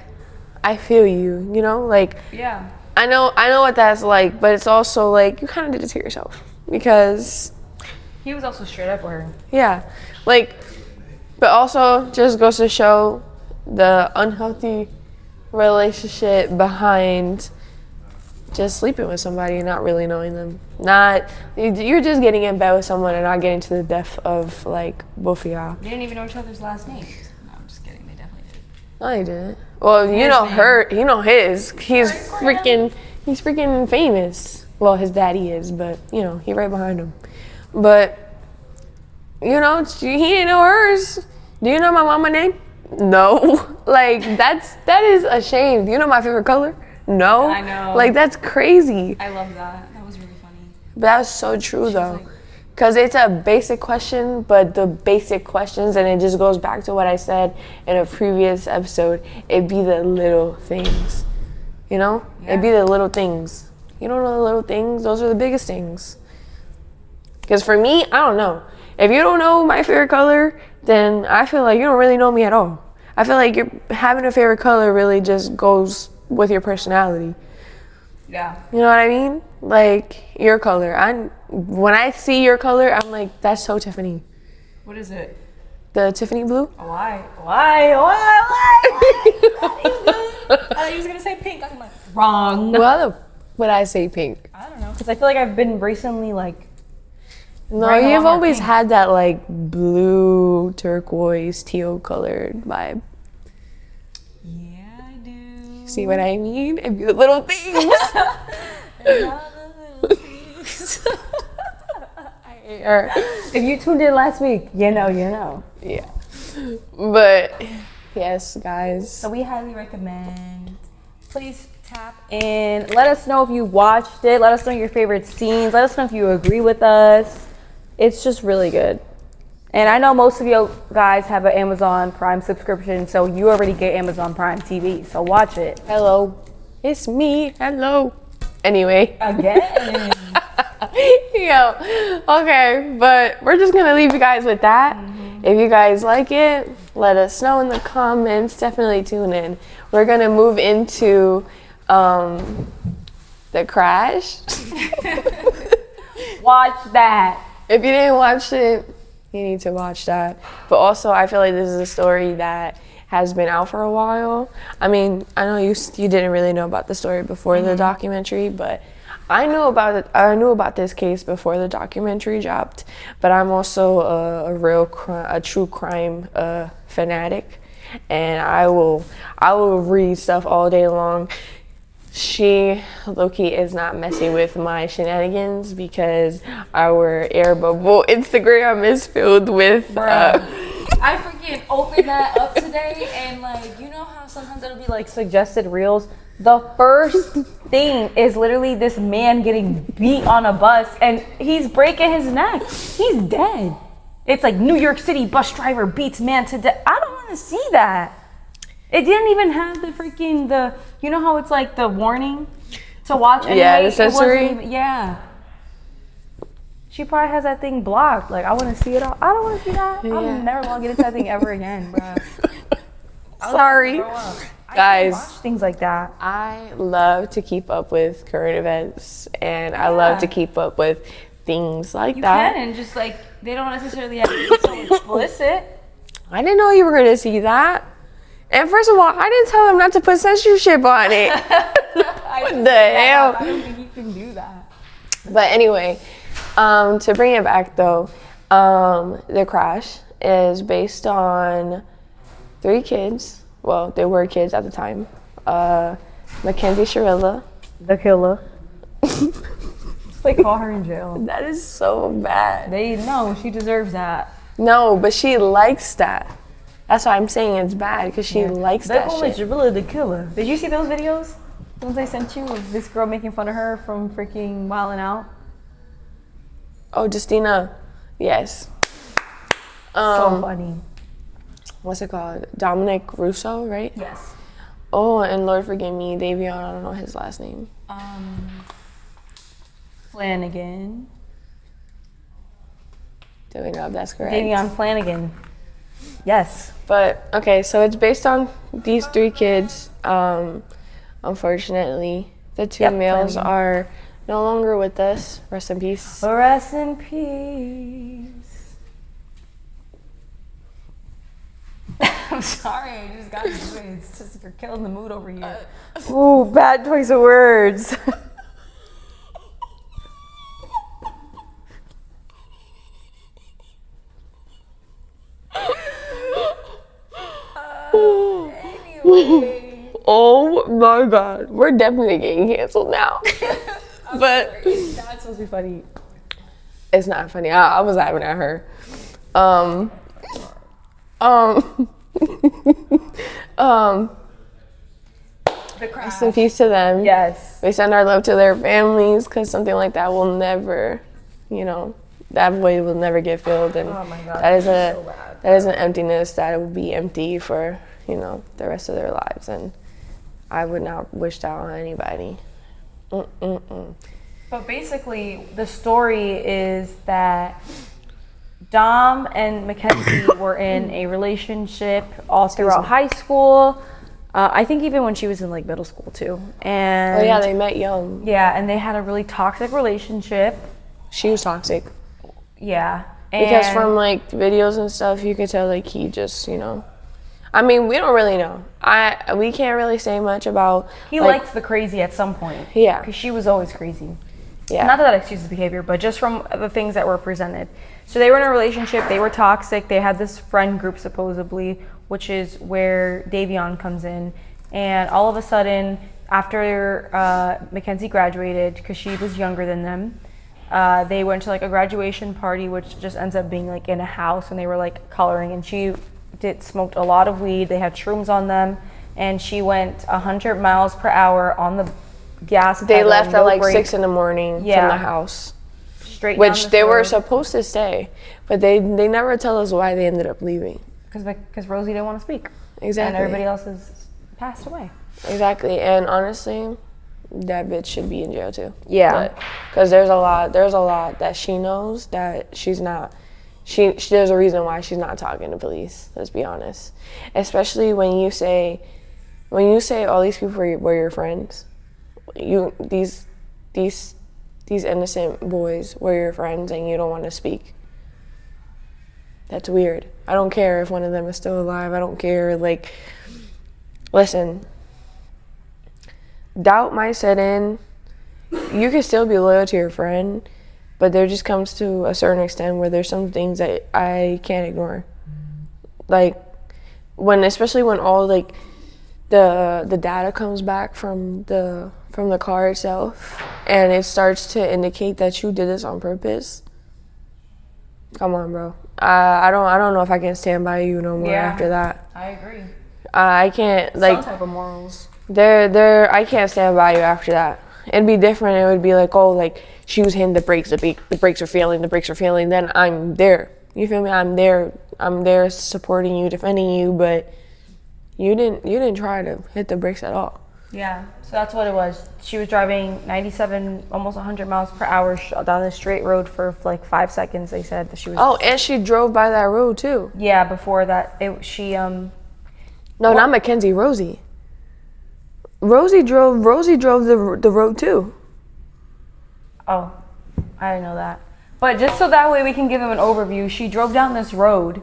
I feel you, like, yeah, I know what that's like, but it's also like you kind of did it to yourself, because
he was also straight up with her. Yeah.
Like, but also just goes to show the unhealthy relationship behind just sleeping with somebody and not really knowing them. You're just getting in bed with someone and not getting to the depth of, like, both of y'all.
They didn't even know each other's last names. No, I'm just kidding. They definitely did.
No, they didn't. Well, you know her. You know his. He's freaking famous. Well, his daddy is, but, he right behind him. But, he didn't know hers. Do you know my mama's name? No. Like, that is a shame. Do you know my favorite color? No.
I know.
Like, that's crazy.
I love that. That was really funny.
But that was so true, though. Because it's a basic question, but the basic questions, and it just goes back to what I said in a previous episode, it'd be the little things. Yeah. It'd be the little things. You don't know the little things? Those are the biggest things. Because for me, I don't know. If you don't know my favorite color, then I feel like you don't really know me at all. I feel like having a favorite color really just goes with your personality.
Yeah.
You know what I mean? Like, your color. When I see your color, I'm like, that's so Tiffany.
What is it?
The Tiffany blue.
Why? I thought you was going to say pink. I'm like, wrong.
Well, would I say pink?
I don't know. Because I feel like I've been recently, like,
no, you've always had that, like, blue, turquoise, teal colored vibe.
Yeah, I do.
See what I mean? It'd be the little things.
If you tuned in last week, you know.
Yeah. But, yes, guys.
So we highly recommend. Please tap in. Let us know if you watched it. Let us know your favorite scenes. Let us know if you agree with us. It's just really good. And I know most of you guys have an Amazon Prime subscription, so you already get Amazon Prime TV, so watch it.
Hello. It's me. Hello. Anyway.
Again.
Yo. Okay, but we're just gonna leave you guys with that. If you guys like it, let us know in the comments. Definitely tune in. We're gonna move into the crash.
Watch that.
If you didn't watch it, you need to watch that. But also, I feel like this is a story that has been out for a while. I mean, I know you didn't really know about the story before the documentary, but I knew about this case before the documentary dropped. But I'm also a true crime fanatic, and I will read stuff all day long. She, Loki, is not messing with my shenanigans because our air bubble Instagram is filled with.
I freaking opened that up today, and like, you know how sometimes it'll be like suggested reels? The first thing is literally this man getting beat on a bus, and he's breaking his neck. He's dead. It's like New York City bus driver beats man to death. I don't want to see that. It didn't even have the you know how it's like the warning to watch anyway?
Yeah, the sensory.
Yeah. She probably has that thing blocked. Like, I want to see it all. I don't want to see that.
Yeah.
I'm never going to get into that thing ever again, bro.
Sorry.
I
Guys,
can't watch things like that.
I love to keep up with current events, and I love to keep up with things like
You
that.
can, and just like, they don't necessarily have to be so explicit.
I didn't know you were going to see that. And first of all, I didn't tell him not to put censorship on it. What the hell?
I don't think you can do that.
But anyway, to bring it back though, The Crash is based on 3 kids. Well, they were kids at the time. Mackenzie Shirilla.
The killer. They call her in jail.
That is so bad.
They know she deserves that.
No, but she likes that. That's why I'm saying it's bad, because she likes
They
that
call her
shit.
Jarilla the killer. Did you see those videos? The ones I sent you of this girl making fun of her from freaking Wildin' Out?
Oh, Justina. Yes.
So funny.
What's it called? Dominic Russo, right?
Yes.
Oh, and Lord forgive me, Davion, I don't know his last name.
Flanagan.
Do we know if that's correct?
Davion Flanagan. Yes.
But, okay, so it's based on these 3 kids. Unfortunately, the 2 males
Flanagan.
are no longer with us. Rest in peace.
Rest in peace. I'm sorry, I just got to do it. It's just, you're killing the mood over here. Ooh, bad choice of words. Anyway.
Oh my God, we're definitely getting canceled now. But
That's supposed to be funny.
it's not funny. I was laughing at her.
The crash.
Rest in peace to them.
Yes.
We send our love to their families, because something like that will never, that void will never get filled. And
Oh my God,
that is
that's so bad.
that is an emptiness that will be empty for, the rest of their lives. And I would not wish that on anybody.
But basically, the story is that Dom and Mackenzie were in a relationship all throughout high school. I think even when she was in like middle school too. And
Oh yeah, they met young.
yeah, and they had a really toxic relationship.
She was toxic.
Yeah.
Because
And-
from like videos and stuff, you could tell like he just, I mean, we don't really know. We can't really say much about.
he liked the crazy at some point.
Yeah.
Because she was always crazy.
Yeah.
Not that that excuses behavior, but just from the things that were presented. So they were in a relationship, they were toxic, they had this friend group supposedly, which is where Davion comes in. And all of a sudden, after Mackenzie graduated, because she was younger than them, they went to like a graduation party, which just ends up being like in a house, and they were like coloring, and she smoked a lot of weed. They had shrooms on them. and she went 100 miles per hour on the gas
They
pedal,
left
no
at like
brakes,
6 in the morning from the house,
straight down
which
this
they were
road.
supposed to stay, but they never tell us why they ended up leaving.
Because Rosie didn't want to speak.
Exactly.
And everybody else has passed away.
Exactly, and honestly, that bitch should be in jail too.
Yeah.
Because there's a lot that she knows that she's not. There's a reason why she's not talking to police. Let's be honest. Especially when you say all these people were your friends. These innocent boys were your friends, and you don't want to speak. That's weird. I don't care if one of them is still alive. I don't care. Like, listen. Doubt might set in. You can still be loyal to your friend, but there just comes to a certain extent where there's some things that I can't ignore. Like, especially when all like the data comes back from the car itself, and it starts to indicate that you did this on purpose. Come on, bro. I don't know if I can stand by you no more after that.
I agree.
I can't, like,
Some type of morals.
I can't stand by you after that. It'd be different. It would be like, oh, like, she was hitting the brakes are failing, then I'm there. You feel me? I'm there supporting you, defending you, but you didn't try to hit the brakes at all.
Yeah, so that's what it was. She was driving 97, almost 100 miles per hour down the straight road for like 5 seconds. They said that she was.
Oh, and she drove by that road too.
Yeah, before that,
No, not Mackenzie. Rosie. Rosie drove the road too.
Oh, I didn't know that. But just so that way we can give them an overview, she drove down this road,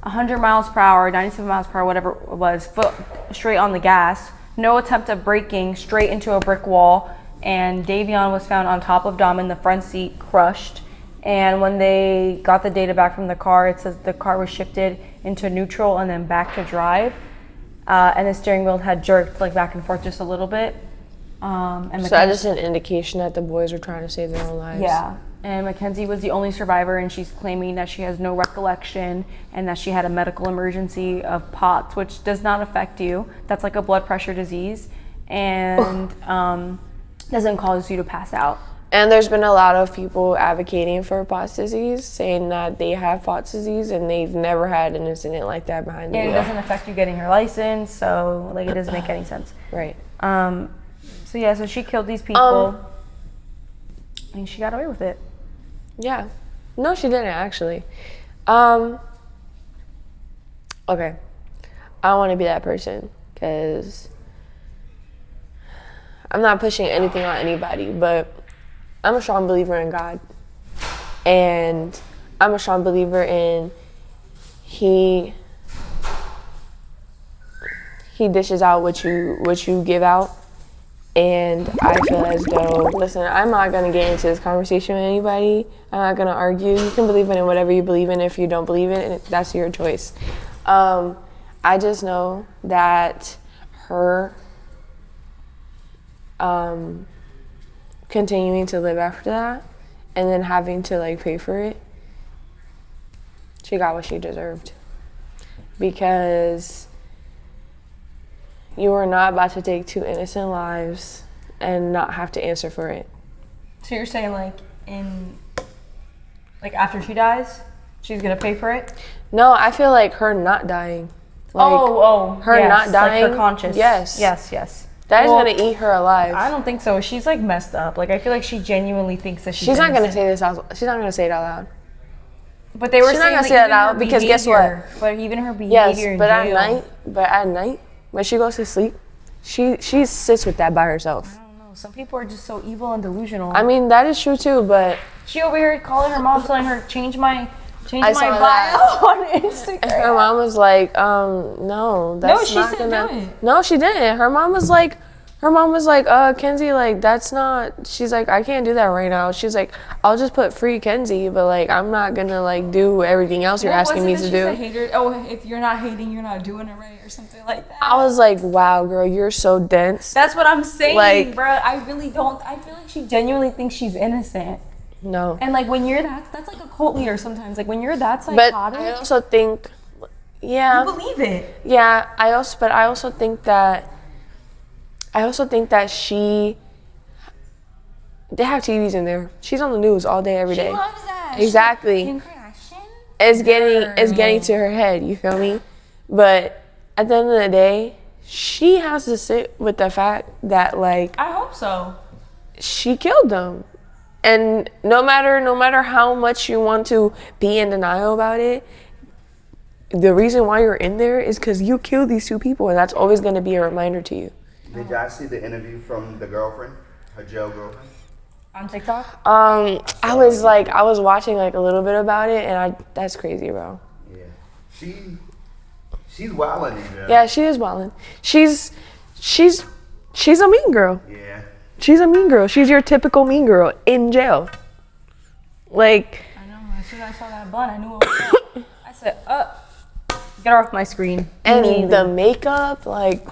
100 miles per hour, 97 miles per hour, whatever it was, foot straight on the gas. No attempt at braking, straight into a brick wall, and Davion was found on top of Dom in the front seat, crushed. And when they got the data back from the car, it says the car was shifted into neutral and then back to drive, and the steering wheel had jerked like back and forth just a little bit. And
So that's just an indication that the boys were trying to save their own lives.
Yeah. And Mackenzie was the only survivor, and she's claiming that she has no recollection and that she had a medical emergency of POTS, which does not affect you. That's like a blood pressure disease, and doesn't cause you to pass out.
And there's been a lot of people advocating for POTS disease, saying that they have POTS disease and they've never had an incident like that behind the wheel.
And it doesn't affect you getting your license, so like it doesn't make any sense.
Right.
So yeah, so she killed these people, and she got away with it.
Yeah. No, she didn't actually. Okay. I don't want to be that person because I'm not pushing anything on anybody, but I'm a strong believer in God. And I'm a strong believer in He dishes out what you give out. And I feel as though, listen, I'm not going to get into this conversation with anybody. I'm not going to argue. You can believe in whatever you believe in. If you don't believe in it, that's your choice. I just know that her continuing to live after that and then having to like pay for it, she got what she deserved. Because you are not about to take 2 innocent lives and not have to answer for it.
So you're saying after she dies, she's gonna pay for it?
No, I feel like her not dying. Like, her not dying.
Like her conscious.
Yes. That is gonna eat her alive.
I don't think so. She's like messed up. Like I feel like she genuinely thinks that
she's not gonna say this out. She's not gonna say it out loud.
But they were
she's
saying
not gonna say it out because guess what?
But even her behavior.
Yes, but at night, when she goes to sleep, she sits with that by herself.
I don't know. Some people are just so evil and delusional.
I mean, that is true too, but
she over here calling her mom, telling her change my bio on Instagram.
And her mom was like, no, that's not gonna.
Do it.
No, she didn't. Her mom was like, Kenzie, like, that's not. She's like, I can't do that right now. She's like, I'll just put free Kenzie, but like, I'm not gonna like do everything else you're asking me to do.
A hater? Oh, if you're not hating, you're not doing it right, or something like that.
I was like, wow, girl, you're so dense.
That's what I'm saying,
like,
bro. I really don't. I feel like she genuinely thinks she's innocent.
No.
And like when you're that's like a cult leader sometimes. Like when you're that psychotic.
But I also think Yeah.
You believe it.
Yeah, I also think that she, they have TVs in there. She's on the news all day, every day.
She loves that.
Exactly.
Kim Kardashian?
It's getting to her head, you feel me? But at the end of the day, she has to sit with the fact that, like,
I hope so.
she killed them. And no matter how much you want to be in denial about it, the reason why you're in there is because you killed these two people, and that's always going to be a reminder to you.
Did y'all see the interview from the girlfriend, her jail girlfriend?
On TikTok?
I was watching like a little bit about it, and that's crazy, bro.
Yeah, she's wilding in jail.
Yeah, she is wildin'. She's a mean girl.
Yeah.
She's a mean girl. She's your typical mean girl in jail. Like,
I know. As soon as I saw that bun, I knew it was up. I said, get her off my screen.
and the makeup, like,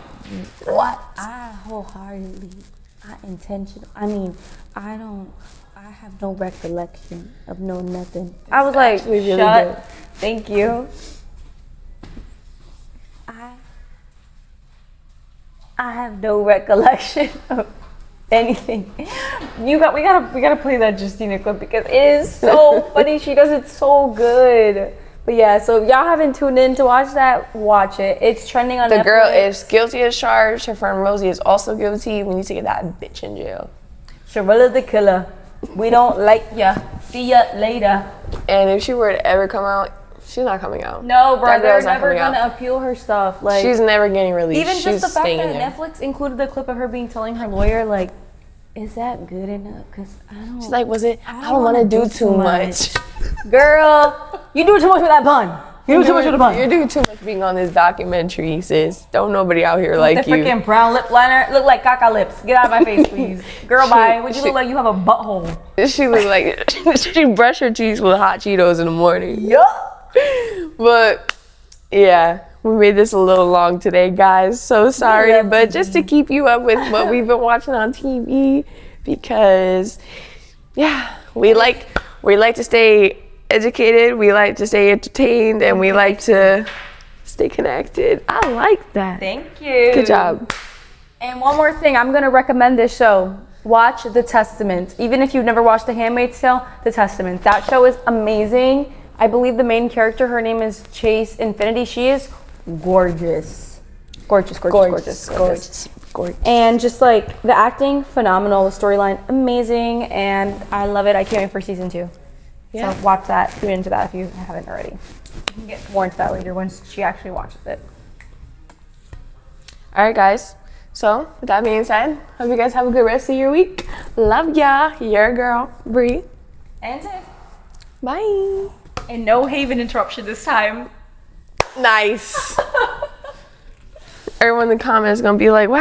what?
I wholeheartedly, I have no recollection of no nothing.
I was like,
actually really
shut.
good.
Thank you.
I have no recollection of anything.
We gotta play that Justina clip because it is so funny. She does it so good. But yeah, so if y'all haven't tuned in to watch that, watch it. It's trending on Netflix.
The girl is guilty as charged. Her friend Rosie is also guilty. We need to get that bitch in jail.
Sharilla the killer. We don't like ya. See ya later.
And if she were to ever come out, she's not coming out.
No, bro,
That
they're
girl's not
never
coming
gonna
out.
appeal her stuff. Like,
She's never getting released.
even
She's
just the fact
staying
that
in there.
Netflix included the clip of her telling her lawyer, like,
Is that good enough? Cause I don't.
She's like, I don't want to do too much.
girl, you do too much with that bun. You do too much with the bun.
You're doing too much being on this documentary, sis. Don't nobody out here like
The
you.
freaking brown lip liner look like caca lips. Get out of my face, please. Girl, bye. Would you look like you have a butthole?
She look like she brushed her teeth with hot Cheetos in the morning.
Yup.
But yeah, we made this a little long today, guys. So sorry, but just to keep you up with what we've been watching on TV, because yeah, we like to stay educated, we like to stay entertained, and we like to stay connected. I like that.
Thank you.
Good job.
And one more thing, I'm gonna recommend this show. Watch The Testament. Even if you've never watched The Handmaid's Tale, The Testament. That show is amazing. I believe the main character, her name is Chase Infinity. She is gorgeous. Gorgeous. And just like the acting, phenomenal. The storyline, amazing. And I love it. I can't wait for season 2.
Yeah.
So watch that, tune into that if you haven't already. You can get more into that later once she actually watches it.
All right, guys. So with that being said, hope you guys have a good rest of your week. Love ya. Your girl, Bree.
And Tiff.
Bye.
And no Haven interruption this time.
Nice. Everyone in the comments is gonna be like, wow.